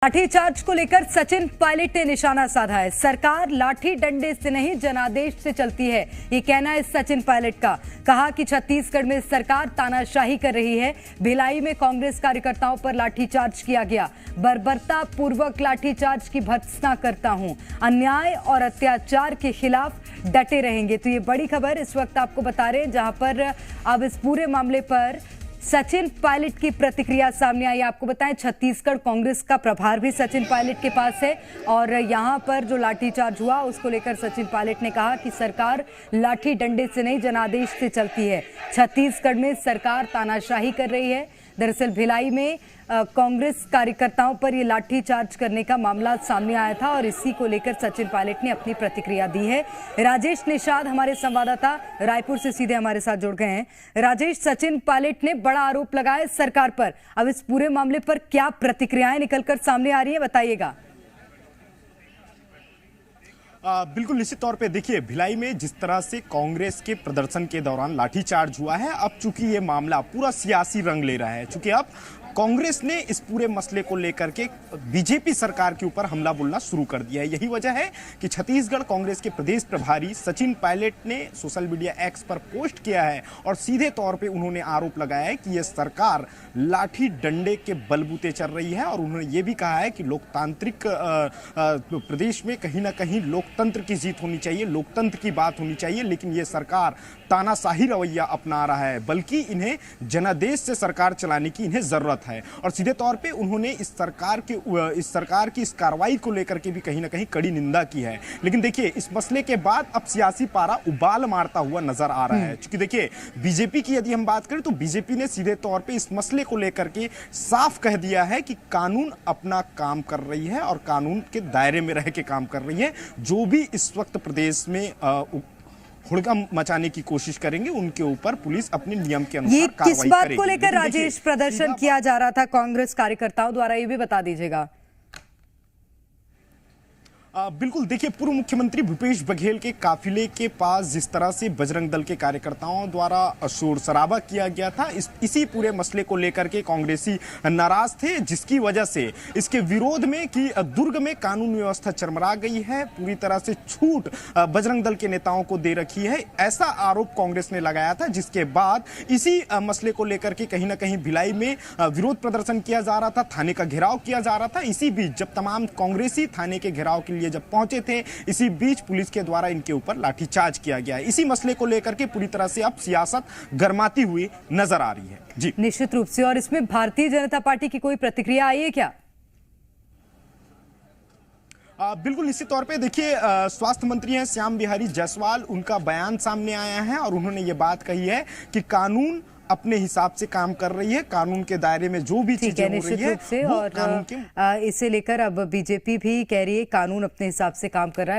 लाठीचार्ज को लेकर सचिन पायलट ने निशाना साधा है। सरकार लाठी डंडे से नहीं जनादेश से चलती है, ये कहना है सचिन पायलट का। कहा कि छत्तीसगढ़ में सरकार तानाशाही कर रही है। भिलाई में कांग्रेस कार्यकर्ताओं पर लाठीचार्ज किया गया। बर्बरता पूर्वक लाठीचार्ज की भर्त्सना करता हूं, अन्याय और अत्याचार के खिलाफ डटे रहेंगे। तो ये बड़ी खबर इस वक्त आपको बता रहे हैं, जहां पर अब इस पूरे मामले पर सचिन पायलट की प्रतिक्रिया सामने आई। आपको बताएं, छत्तीसगढ़ कांग्रेस का प्रभार भी सचिन पायलट के पास है और यहां पर जो लाठीचार्ज हुआ उसको लेकर सचिन पायलट ने कहा कि सरकार लाठी डंडे से नहीं जनादेश से चलती है। छत्तीसगढ़ में सरकार तानाशाही कर रही है। दरअसल भिलाई में कांग्रेस कार्यकर्ताओं पर ये लाठीचार्ज करने का मामला सामने आया था और इसी को लेकर सचिन पायलट ने अपनी प्रतिक्रिया दी है। राजेश निषाद हमारे संवाददाता रायपुर से सीधे हमारे साथ जुड़ गए हैं। राजेश, सचिन पायलट ने बड़ा आरोप लगाया सरकार पर। अब इस पूरे मामले पर क्या प्रतिक्रियाएं निकलकर सामने आ रही है, बताइएगा। बिल्कुल निश्चित तौर पे देखिए, भिलाई में जिस तरह से कांग्रेस के प्रदर्शन के दौरान लाठीचार्ज हुआ है, अब चूंकि ये मामला पूरा सियासी रंग ले रहा है, चूंकि अब कांग्रेस ने इस पूरे मसले को लेकर के बीजेपी सरकार के ऊपर हमला बोलना शुरू कर दिया है। यही वजह है कि छत्तीसगढ़ कांग्रेस के प्रदेश प्रभारी सचिन पायलट ने सोशल मीडिया एक्स पर पोस्ट किया है और सीधे तौर पे उन्होंने आरोप लगाया है कि यह सरकार लाठी डंडे के बलबूते चल रही है। और उन्होंने ये भी कहा है कि लोकतांत्रिक प्रदेश में कहीं ना कहीं लोकतंत्र की जीत होनी चाहिए, लोकतंत्र की बात होनी चाहिए, लेकिन ये सरकार तानाशाही रवैया अपना रहा है, बल्कि इन्हें जनादेश से सरकार चलाने की इन्हें जरूरत है। और सीधे तौर पे उन्होंने इस सरकार की इस कार्रवाई को लेकर के भी कहीं ना कहीं कड़ी निंदा की है। लेकिन देखिए, इस मसले के बाद अब सियासी पारा उबाल मारता हुआ नजर आ रहा है। क्योंकि देखिए, बीजेपी की यदि हम बात करें तो बीजेपी ने सीधे तौर पे इस मसले को लेकर के साफ कह दिया है कि कानून अपना काम कर रही है और कानून के दायरे में रह के काम कर रही है। जो भी इस वक्त प्रदेश में हुड़दंग मचाने की कोशिश करेंगे, उनके ऊपर पुलिस अपने नियम के अनुसार कार्रवाई करेगी। किस बात को लेकर राजेश प्रदर्शन किया जा रहा था कांग्रेस कार्यकर्ताओं द्वारा, ये भी बता दीजिएगा। बिल्कुल देखिए, पूर्व मुख्यमंत्री भूपेश बघेल के काफिले के पास जिस तरह से बजरंग दल के कार्यकर्ताओं द्वारा शोर शराबा किया गया था, इसी पूरे मसले को लेकर के कांग्रेसी नाराज थे, जिसकी वजह से इसके विरोध में कि दुर्ग में कानून व्यवस्था चरमरा गई है, पूरी तरह से छूट बजरंग दल के नेताओं को दे रखी है, ऐसा आरोप कांग्रेस ने लगाया था। जिसके बाद इसी मसले को लेकर के कहीं ना कहीं भिलाई में विरोध प्रदर्शन किया जा रहा था, थाने का घेराव किया जा रहा था। इसी बीच जब तमाम कांग्रेसी थाने के घेराव के लिए जब पहुंचे थे, इसी बीच पुलिस के द्वारा इनके ऊपर लाठीचार्ज किया गया है। इसी मसले को लेकर के पूरी तरह से अब सियासत गरमाती हुई नजर आ रही है। जी निश्चित रूप से। और इसमें भारतीय जनता पार्टी की कोई प्रतिक्रिया आई है क्या? बिल्कुल निश्चित तौर पे देखिए, स्वास्थ्य मंत्री हैं श्याम बिहारी जायसवाल, उनका बयान सामने आया है और उन्होंने ये बात कही है कि कानून अपने हिसाब से काम कर रही है, कानून के दायरे में जो भी चीजें हो रही है, और इसे लेकर अब बीजेपी भी कह रही है कानून अपने हिसाब से काम कर रहा है।